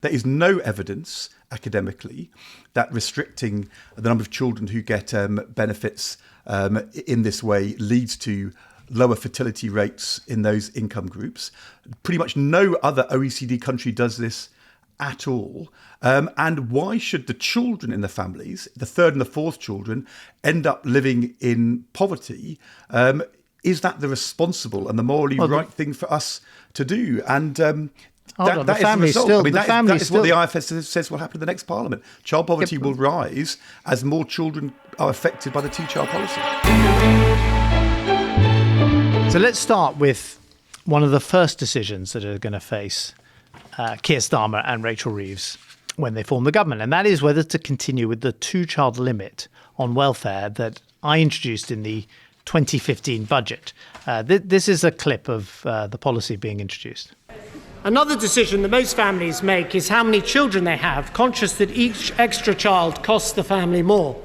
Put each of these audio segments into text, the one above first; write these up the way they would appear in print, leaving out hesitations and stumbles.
There is no evidence academically that restricting the number of children who get benefits in this way leads to lower fertility rates in those income groups. Pretty much no other OECD country does this at all. And why should the children in the families, the third and the fourth children, end up living in poverty? Is that the responsible and the morally right thing for us to do? And that is the result. I mean, that is what the IFS says will happen in the next parliament. Child poverty will rise as more children are affected by the two-child policy. So let's start with one of the first decisions that are going to face Keir Starmer and Rachel Reeves when they form the government, and that is whether to continue with the two-child limit on welfare that I introduced in the 2015 budget. This is a clip of the policy being introduced. Another decision that most families make is how many children they have, conscious that each extra child costs the family more.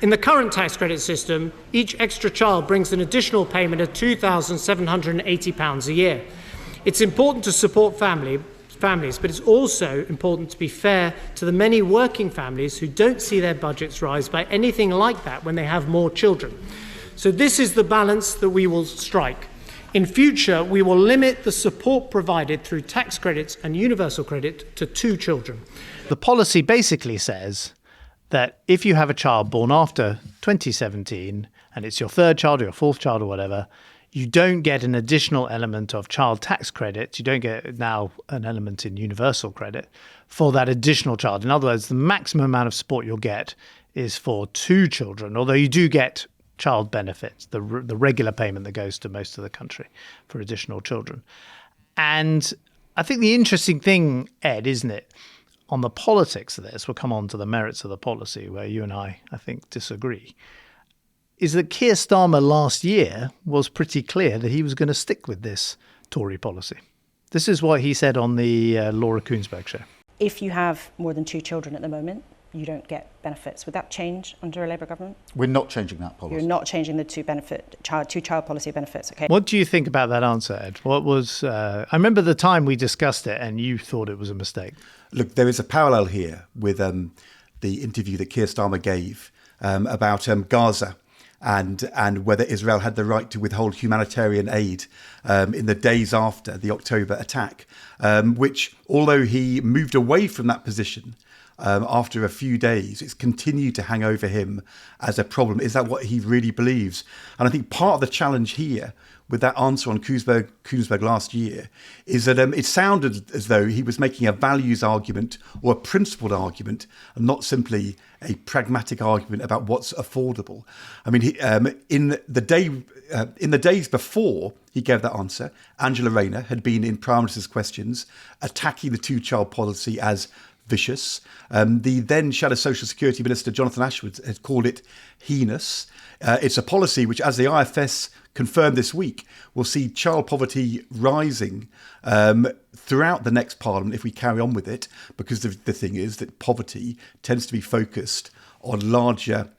In the current tax credit system, each extra child brings an additional payment of £2,780 a year. It's important to support families, but it's also important to be fair to the many working families who don't see their budgets rise by anything like that when they have more children. So this is the balance that we will strike. In future, we will limit the support provided through tax credits and universal credit to 2 children. The policy basically says that if you have a child born after 2017 and it's your third child or your fourth child or whatever, you don't get an additional element of child tax credit. You don't get now an element in universal credit for that additional child. In other words, the maximum amount of support you'll get is for 2 children, although you do get child benefits, the regular payment that goes to most of the country for additional children. And I think the interesting thing, Ed, isn't it, on the politics of this, we'll come on to the merits of the policy where you and I think, disagree, is that Keir Starmer last year was pretty clear that he was going to stick with this Tory policy. This is what he said on the Laura Kuenssberg show. If you have more than 2 children at the moment, you don't get benefits. Would that change under a Labour government? We're not changing that policy. You're not changing the two-child policy benefits, okay? What do you think about that answer, Ed? What was? I remember the time we discussed it and you thought it was a mistake. Look, there is a parallel here with the interview that Keir Starmer gave about Gaza and whether Israel had the right to withhold humanitarian aid in the days after the October attack, which, although he moved away from that position after a few days, it's continued to hang over him as a problem. Is that what he really believes? And I think part of the challenge here with that answer on Kuenssberg last year is that it sounded as though he was making a values argument or a principled argument and not simply a pragmatic argument about what's affordable. I mean, in the days before he gave that answer, Angela Rayner had been in Prime Minister's questions attacking the two-child policy as vicious. The then Shadow Social Security Minister, Jonathan Ashwood, had called it heinous. It's a policy which, as the IFS confirmed this week, will see child poverty rising throughout the next parliament if we carry on with it, because the thing is that poverty tends to be focused on larger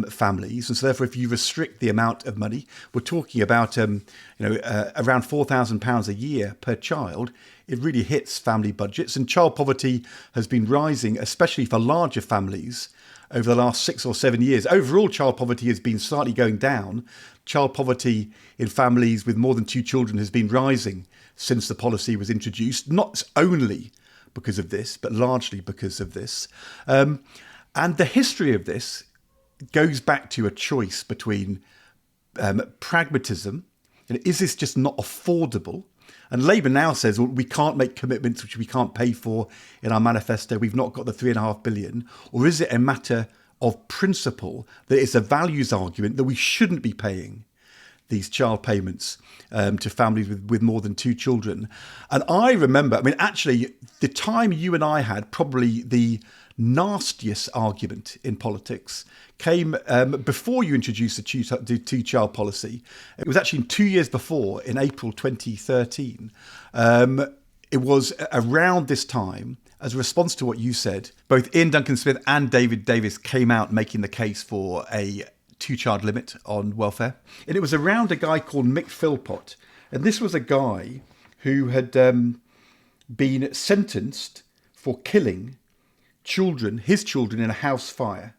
families, and so therefore if you restrict the amount of money, we're talking about around £4,000 a year per child, it really hits family budgets. And child poverty has been rising, especially for larger families, over the last 6 or 7 years. Overall, child poverty has been slightly going down. Child poverty in families with more than 2 children has been rising since the policy was introduced, not only because of this, but largely because of this. And the history of this goes back to a choice between pragmatism, and is this just not affordable? And Labour now says, well, we can't make commitments which we can't pay for in our manifesto. We've not got the £3.5 billion. Or is it a matter of principle that it's a values argument that we shouldn't be paying these child payments to families with more than 2 children? And I remember, actually, the time you and I had probably the nastiest argument in politics came before you introduced the two-child policy. It was actually 2 years before, in April 2013. It was around this time, as a response to what you said, both Ian Duncan Smith and David Davis came out making the case for a 2-child limit on welfare. And it was around a guy called Mick Philpott. And this was a guy who had been sentenced for killing his children in a house fire.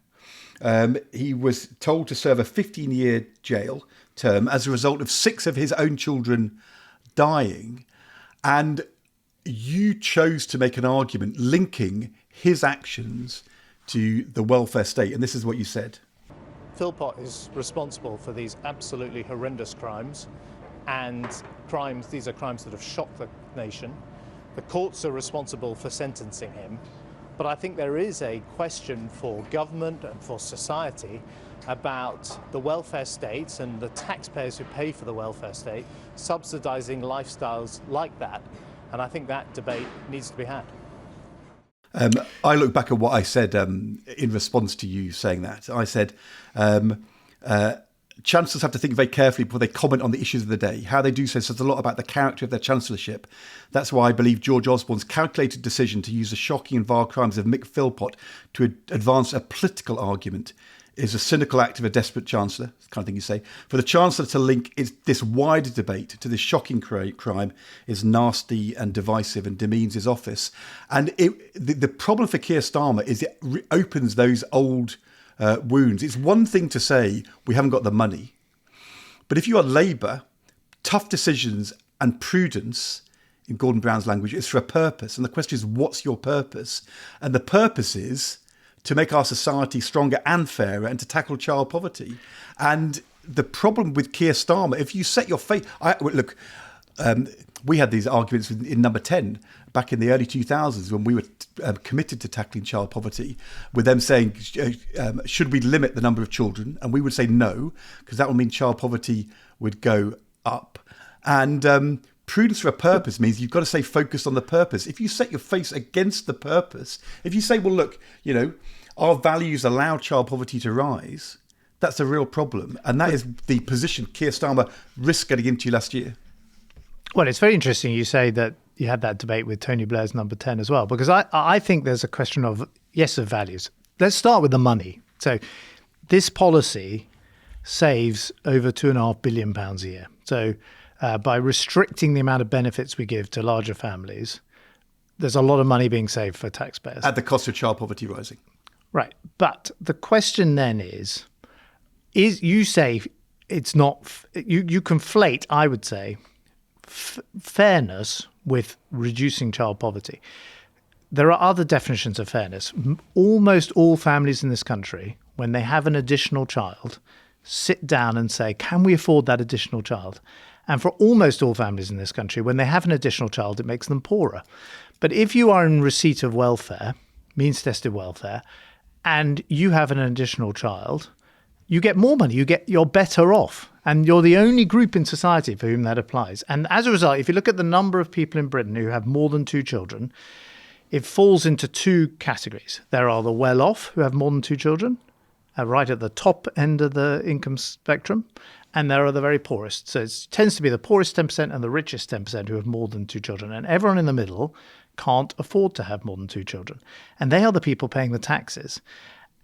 He was told to serve a 15-year jail term as a result of 6 of his own children dying. And you chose to make an argument linking his actions to the welfare state. And this is what you said. Philpott is responsible for these absolutely horrendous crimes, and these are crimes that have shocked the nation. The courts are responsible for sentencing him. But I think there is a question for government and for society about the welfare state and the taxpayers who pay for the welfare state subsidising lifestyles like that. And I think that debate needs to be had. I look back at what I said in response to you saying that. I said, chancellors have to think very carefully before they comment on the issues of the day. How they do so says a lot about the character of their chancellorship. That's why I believe George Osborne's calculated decision to use the shocking and vile crimes of Mick Philpott to advance a political argument is a cynical act of a desperate chancellor, the kind of thing you say. For the chancellor to link this wider debate to this shocking crime is nasty and divisive and demeans his office. And the problem for Keir Starmer is it opens those old wounds. It's one thing to say we haven't got the money, but if you are Labour, tough decisions and prudence, in Gordon Brown's language, is for a purpose. And the question is, what's your purpose? And the purpose is to make our society stronger and fairer and to tackle child poverty. And the problem with Keir Starmer, if you set your face... we had these arguments in Number 10 back in the early 2000s when we were committed to tackling child poverty, with them saying, should we limit the number of children? And we would say no, because that would mean child poverty would go up. And prudence for a purpose means you've got to stay focused on the purpose. If you set your face against the purpose, if you say, well, look, our values allow child poverty to rise, that's a real problem. And that is the position Keir Starmer risked getting into last year. Well, it's very interesting you say that you had that debate with Tony Blair's Number 10 as well, because I think there's a question of values. Let's start with the money. So this policy saves over £2.5 billion a year. So by restricting the amount of benefits we give to larger families, there's a lot of money being saved for taxpayers. At the cost of child poverty rising. Right. But the question then is you say it's not, you conflate, I would say, fairness with reducing child poverty. There are other definitions of fairness. Almost all families in this country, when they have an additional child, sit down and say, can we afford that additional child? And for almost all families in this country, when they have an additional child, it makes them poorer. But if you are in receipt of welfare, means-tested welfare, and you have an additional child, you get more money, you're better off. And you're the only group in society for whom that applies. And as a result, if you look at the number of people in Britain who have more than 2 children, it falls into 2 categories. There are the well-off who have more than 2 children, right at the top end of the income spectrum, and there are the very poorest. So it tends to be the poorest 10% and the richest 10% who have more than 2 children. And everyone in the middle can't afford to have more than 2 children. And they are the people paying the taxes.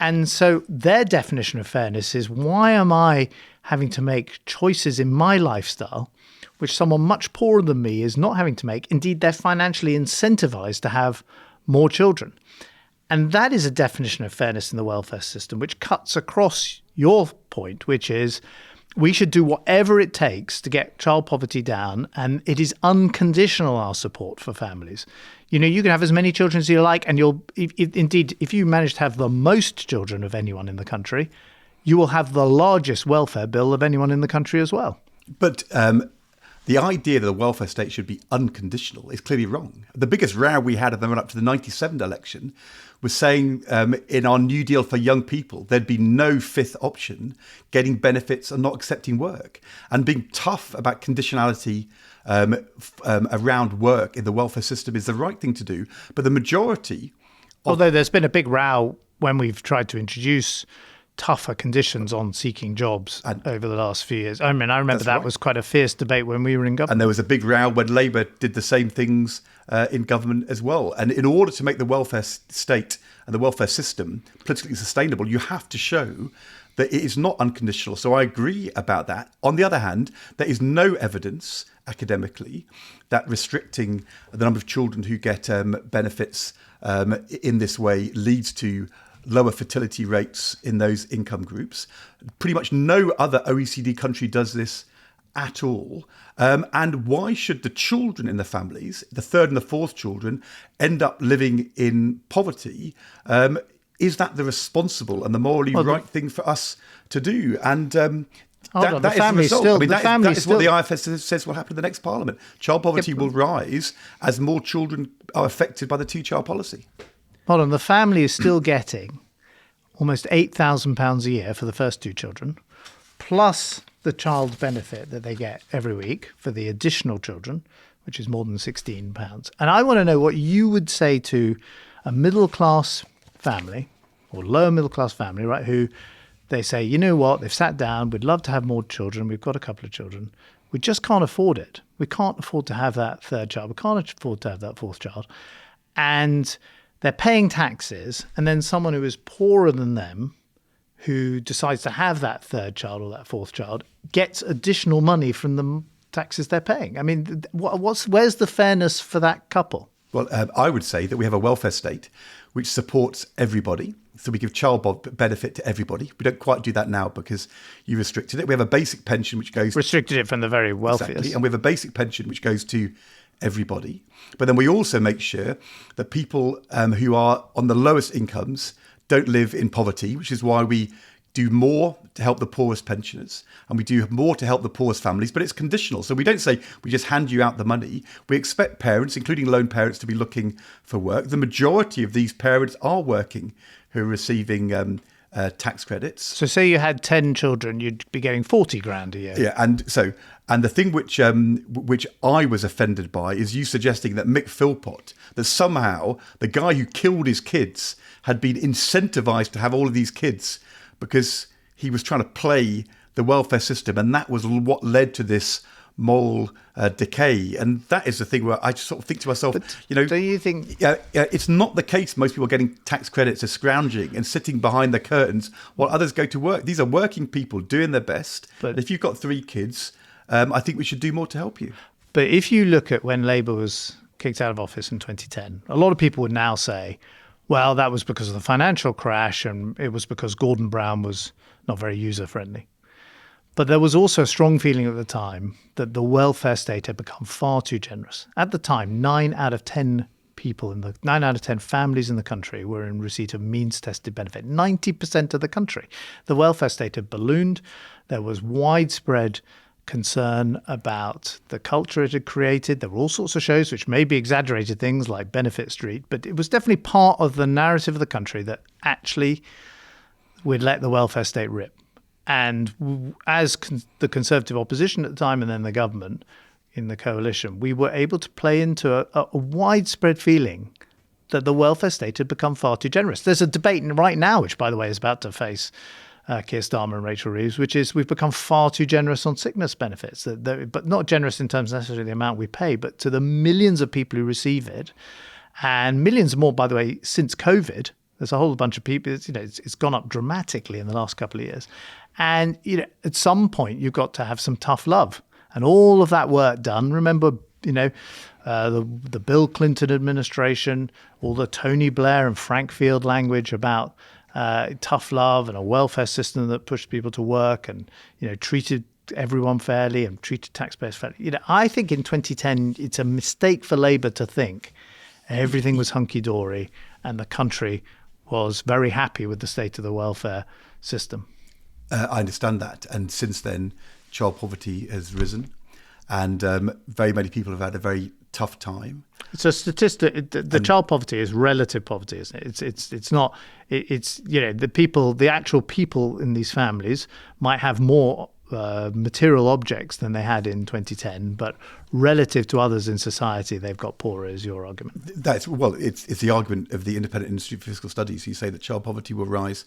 And so their definition of fairness is, why am I having to make choices in my lifestyle which someone much poorer than me is not having to make? Indeed, they're financially incentivized to have more children. And that is a definition of fairness in the welfare system, which cuts across your point, which is we should do whatever it takes to get child poverty down, and it is unconditional, our support for families. You can have as many children as you like, and if you manage to have the most children of anyone in the country, you will have the largest welfare bill of anyone in the country as well. But the idea that the welfare state should be unconditional is clearly wrong. The biggest row we had in the run-up to the 97 election was saying in our New Deal for young people, there'd be no fifth option, getting benefits and not accepting work. And being tough about conditionality around work in the welfare system is the right thing to do. But the majority... Although there's been a big row when we've tried to introduce tougher conditions on seeking jobs over the last few years. I remember that was quite a fierce debate when we were in government. And there was a big row when Labour did the same things in government as well. And in order to make the welfare state and the welfare system politically sustainable, you have to show that it is not unconditional. So I agree about that. On the other hand, there is no evidence, academically that restricting the number of children who get benefits in this way leads to lower fertility rates in those income groups. Pretty much no other OECD country does this at all. And why should the children in the families, the third and the fourth children, end up living in poverty? Is that the responsible and the morally right thing for us to do? And that is the result. That is what the IFS says will happen in the next parliament. Child poverty will rise as more children are affected by the two-child policy. Hold on, the family is still getting almost £8,000 a year for the first two children, plus the child benefit that they get every week for the additional children, which is more than £16. And I want to know what you would say to a middle-class family or lower middle-class family, right, who they say, you know what, they've sat down, we'd love to have more children, we've got a couple of children, we just can't afford it. We can't afford to have that third child, we can't afford to have that fourth child. And they're paying taxes, and then someone who is poorer than them, who decides to have that third child or that fourth child, gets additional money from the taxes they're paying. I mean, where's the fairness for that couple? Well, I would say that we have a welfare state which supports everybody. So we give child benefit to everybody. We don't quite do that now because you restricted it. We have a basic pension which goes... Restricted it from the very wealthiest. Exactly. And we have a basic pension which goes to everybody. But then we also make sure that people who are on the lowest incomes don't live in poverty, which is why we do more to help the poorest pensioners and we do more to help the poorest families, but it's conditional. So we don't say we just hand you out the money. We expect parents, including lone parents, to be looking for work. The majority of these parents are working who are receiving tax credits. So say you had 10 children, you'd be getting 40 grand a year. Yeah, and the thing which I was offended by is you suggesting that Mick Philpott, that somehow the guy who killed his kids had been incentivized to have all of these kids because he was trying to play the welfare system, and that was what led to this moral decay. And that is the thing where I just sort of think to myself, do you think it's not the case most people are getting tax credits are scrounging and sitting behind the curtains while others go to work. These are working people doing their best. But if you've got 3 kids, I think we should do more to help you. But if you look at when Labour was kicked out of office in 2010, a lot of people would now say, well, that was because of the financial crash and it was because Gordon Brown was not very user-friendly. But there was also a strong feeling at the time that the welfare state had become far too generous. At the time, 9 out of 10 families in the country were in receipt of means-tested benefit. 90% of the country. The welfare state had ballooned. There was widespread concern about the culture it had created. There were all sorts of shows which maybe exaggerated things like Benefit Street, but it was definitely part of the narrative of the country that actually we'd let the welfare state rip. And as the Conservative opposition at the time and then the government in the coalition, we were able to play into a widespread feeling that the welfare state had become far too generous. There's a debate right now, which, by the way, is about to face Keir Starmer and Rachel Reeves, which is we've become far too generous on sickness benefits, but not generous in terms of necessarily the amount we pay, but to the millions of people who receive it, and millions more, by the way, since COVID. There's a whole bunch of people. It's gone up dramatically in the last couple of years, and at some point you've got to have some tough love, and all of that work done. Remember, the Bill Clinton administration, all the Tony Blair and Frank Field language about tough love and a welfare system that pushed people to work and treated everyone fairly and treated taxpayers fairly. I think in 2010 it's a mistake for Labour to think everything was hunky-dory and the country was very happy with the state of the welfare system. I understand that, and since then child poverty has risen and very many people have had a very tough time. It's a statistic. The child poverty is relative poverty, isn't it? It's not. It's the actual people in these families might have more material objects than they had in 2010, but relative to others in society, they've got poorer. Is your argument? It's the argument of the Independent Institute for Fiscal Studies. You say that child poverty will rise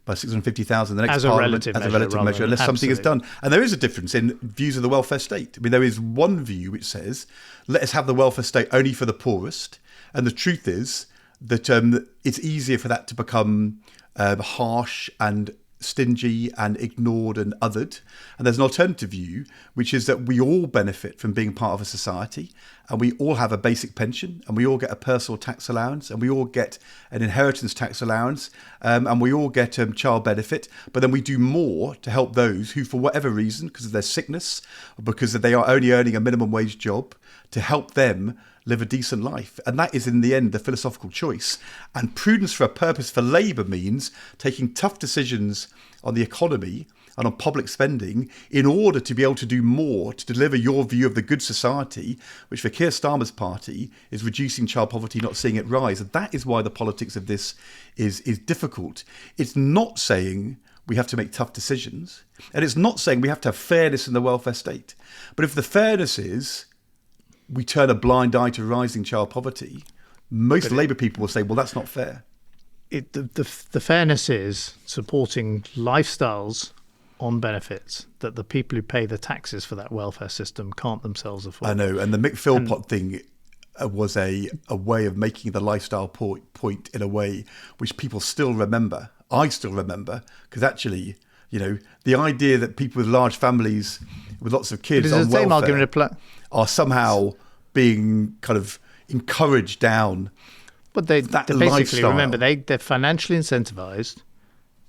by 650,000 the next as a relative measure, unless something is done. And there is a difference in views of the welfare state. I mean, there is one view which says, let us have the welfare state only for the poorest. And the truth is that it's easier for that to become harsh and stingy and ignored and othered. And there's an alternative view, which is that we all benefit from being part of a society, and we all have a basic pension, and we all get a personal tax allowance, and we all get an inheritance tax allowance, and we all get child benefit. But then we do more to help those who, for whatever reason, because of their sickness, or because they are only earning a minimum wage job, to help them live a decent life. And that is in the end the philosophical choice. And prudence for a purpose for Labour means taking tough decisions on the economy and on public spending in order to be able to do more to deliver your view of the good society, which for Keir Starmer's party is reducing child poverty, not seeing it rise. And that is why the politics of this is difficult. It's not saying we have to make tough decisions, and it's not saying we have to have fairness in the welfare state. But if the fairness is we turn a blind eye to rising child poverty, most Labour people will say, well, that's not fair. The fairness is supporting lifestyles on benefits that the people who pay the taxes for that welfare system can't themselves afford. I know, and the Mick Philpott thing was a way of making the lifestyle point in a way which people still remember. I still remember, because actually, the idea that people with large families with lots of kids on welfare are somehow being kind of encouraged down. But they basically lifestyle. Remember they're financially incentivized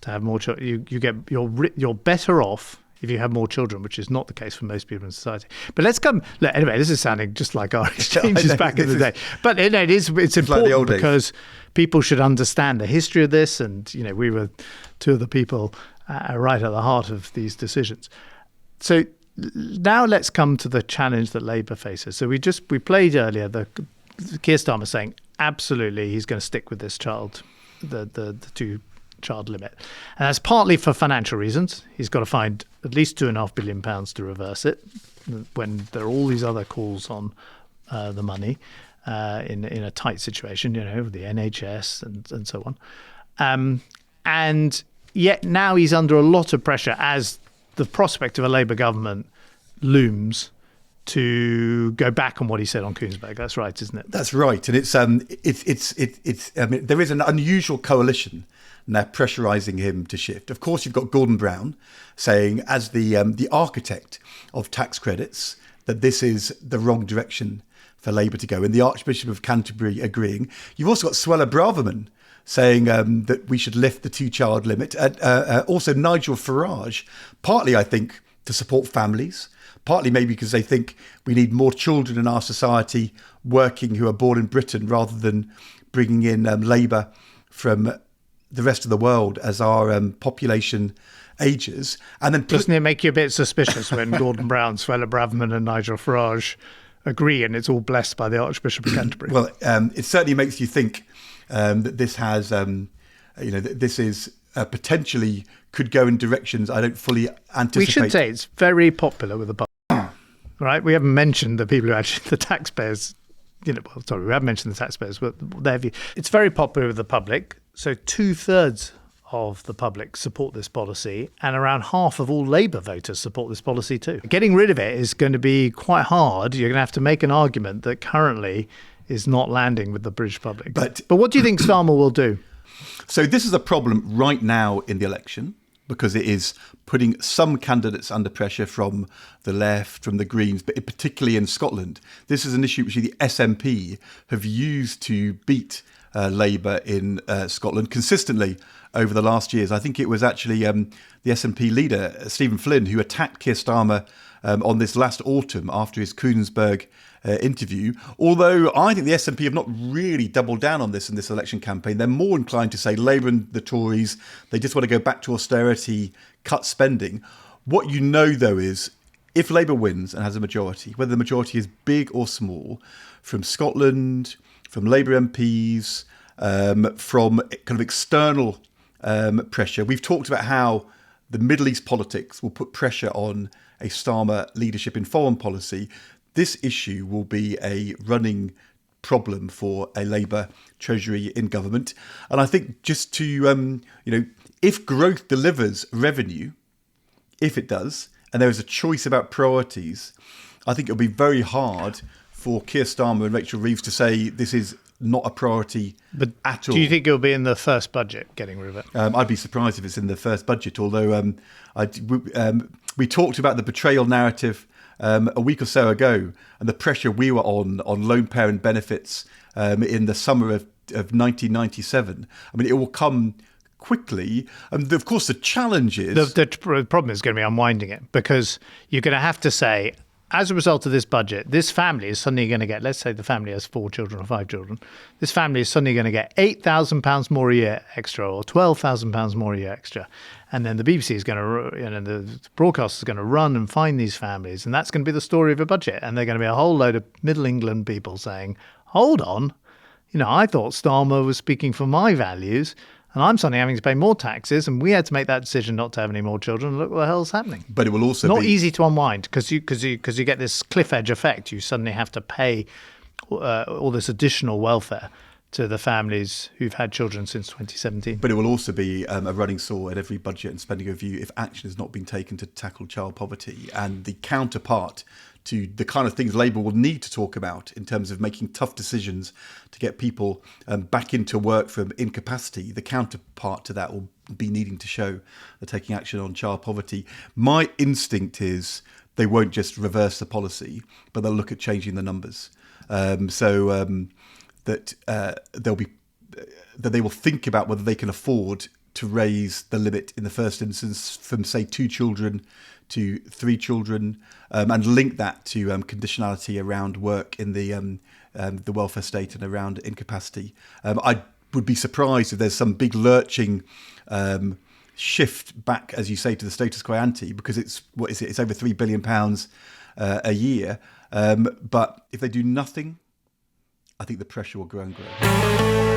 to have more children. You're better off if you have more children, which is not the case for most people in society. But let's come. Anyway, this is sounding just like our exchanges back in the day. But it's important like because people should understand the history of this, and we were two of the people right at the heart of these decisions. So now let's come to the challenge that Labour faces. So we played earlier the Keir Starmer saying absolutely he's going to stick with this the 2-child limit, and that's partly for financial reasons. He's got to find at least £2.5 billion to reverse it when there are all these other calls on the money in a tight situation, the NHS and so on, and yet now he's under a lot of pressure as the prospect of a Labour government looms to go back on what he said on Koonsberg. That's right, isn't it? That's right, and it's I mean, there is an unusual coalition now pressurising him to shift. Of course, you've got Gordon Brown saying, as the architect of tax credits, that this is the wrong direction for Labour to go, and the Archbishop of Canterbury agreeing. You've also got Suella Braverman saying that we should lift the 2-child limit. Also, Nigel Farage, partly, I think, to support families, partly maybe because they think we need more children in our society working who are born in Britain rather than bringing in labour from the rest of the world as our population ages. And then doesn't it make you a bit suspicious when Gordon Brown, Suella Braverman and Nigel Farage agree and it's all blessed by the Archbishop of Canterbury? Well, it certainly makes you think that this has, this is potentially could go in directions I don't fully anticipate. We should say it's very popular with the public, right? We haven't mentioned the people who actually, the taxpayers, we haven't mentioned the taxpayers, but it's very popular with the public. So 2/3 of the public support this policy, and around half of all Labour voters support this policy too. Getting rid of it is going to be quite hard. You're going to have to make an argument that currently is not landing with the British public. But what do you think Starmer will do? So this is a problem right now in the election, because it is putting some candidates under pressure from the left, from the Greens, but particularly in Scotland. This is an issue which the SNP have used to beat Labour in Scotland consistently over the last years. I think it was actually the SNP leader, Stephen Flynn, who attacked Keir Starmer on this last autumn after his Koonsberg interview. Although I think the SNP have not really doubled down on this in this election campaign. They're more inclined to say Labour and the Tories, they just want to go back to austerity, cut spending. What you know, though, is if Labour wins and has a majority, whether the majority is big or small, from Scotland, from Labour MPs, from kind of external pressure. We've talked about how the Middle East politics will put pressure on a Starmer leadership in foreign policy. This issue will be a running problem for a Labour Treasury in government. And I think just to, if growth delivers revenue, if it does, and there is a choice about priorities, I think it'll be very hard for Keir Starmer and Rachel Reeves to say this is not a priority at all. Do you think it'll be in the first budget getting rid of it? I'd be surprised if it's in the first budget, although we talked about the betrayal narrative a week or so ago and the pressure we were on lone parent benefits in the summer of 1997. I mean, it will come quickly. And of course, the challenge is... The problem is going to be unwinding it, because you're going to have to say, as a result of this budget, this family is suddenly going to get, let's say the family has 4 children or 5 children, this family is suddenly going to get £8,000 more a year extra or £12,000 more a year extra. And then the BBC is going to, the broadcaster is going to run and find these families. And that's going to be the story of a budget. And they're going to be a whole load of Middle England people saying, hold on, I thought Starmer was speaking for my values, and I'm suddenly having to pay more taxes, and we had to make that decision not to have any more children. Look what the hell's happening. But it will also not easy to unwind, because you get this cliff edge effect. You suddenly have to pay all this additional welfare to the families who've had children since 2017. But it will also be a running sore at every budget and spending review if action has not been taken to tackle child poverty. And the counterpart to the kind of things Labour will need to talk about in terms of making tough decisions to get people back into work from incapacity, the counterpart to that will be needing to show they're taking action on child poverty. My instinct is they won't just reverse the policy, but they'll look at changing the numbers. That they will think about whether they can afford to raise the limit in the first instance from, say, 2 children to 3 children, and link that to conditionality around work in the welfare state and around incapacity. I would be surprised if there's some big lurching shift back, as you say, to the status quo ante, because it's over £3 billion a year. But if they do nothing, I think the pressure will grow and grow.